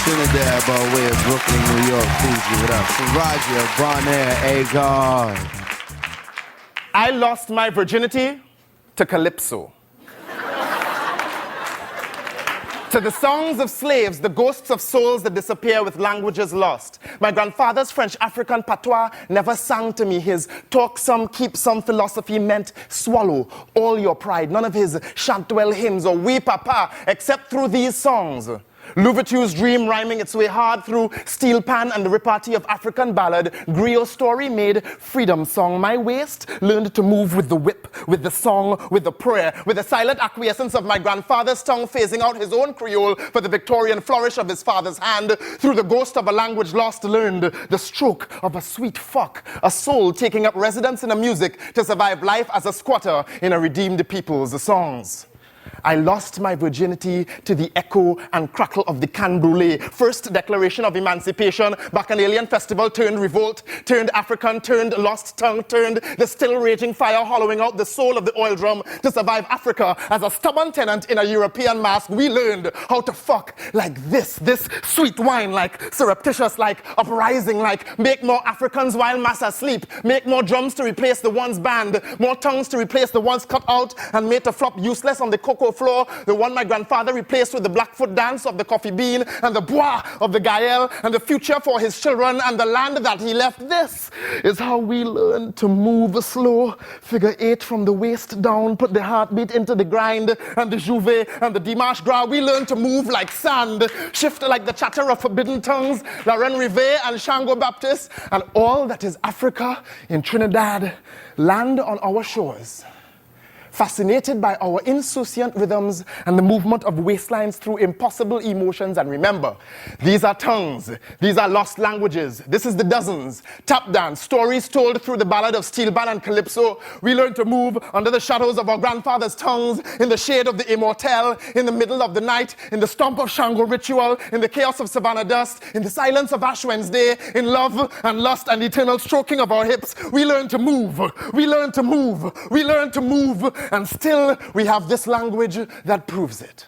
Trinidad by way of Brooklyn, New York. Please give it up for Roger, Bonair, Agard. I lost my virginity to Calypso. To the songs of slaves, the ghosts of souls that disappear with languages lost. My grandfather's French-African patois never sang to me his talk some, keep some philosophy meant swallow all your pride. None of his chantwell hymns or oui papa, except through these songs. Louverture's dream rhyming its way hard through steel pan and the repartee of African ballad. Griot story made freedom song. My waist learned to move with the whip, with the song, with the prayer, with the silent acquiescence of my grandfather's tongue phasing out his own Creole for the Victorian flourish of his father's hand. Through the ghost of a language lost learned the stroke of a sweet fuck, a soul taking up residence in a music to survive life as a squatter in a redeemed people's songs. I lost my virginity to the echo and crackle of the can brulee. First declaration of emancipation, Bacchanalian festival turned revolt, turned African, turned lost tongue, turned the still raging fire hollowing out the soul of the oil drum to survive Africa as a stubborn tenant in a European mask. We learned how to fuck like this sweet wine, like surreptitious, like uprising, like make more Africans while mass asleep, make more drums to replace the ones banned, more tongues to replace the ones cut out and made to flop useless on the cocoa floor, the one my grandfather replaced with the Blackfoot dance of the coffee bean and the bois of the gael and the future for his children and the land that he left. This is how we learn to move slow, figure 8 from the waist down, put the heartbeat into the grind and the juve and the dimanche gras. We learn to move like sand, shift like the chatter of forbidden tongues, Lauren Rivet and Shango Baptist, and all that is Africa in Trinidad land on our shores. Fascinated by our insouciant rhythms and the movement of waistlines through impossible emotions. And remember, these are tongues, these are lost languages. This is the dozens, tap dance, stories told through the ballad of steel band and calypso. We learn to move under the shadows of our grandfather's tongues, in the shade of the immortel, in the middle of the night, in the stomp of Shango ritual, in the chaos of Savannah dust, in the silence of Ash Wednesday, in love and lust and eternal stroking of our hips. We learn to move, we learn to move, we learn to move. And still, we have this language that proves it.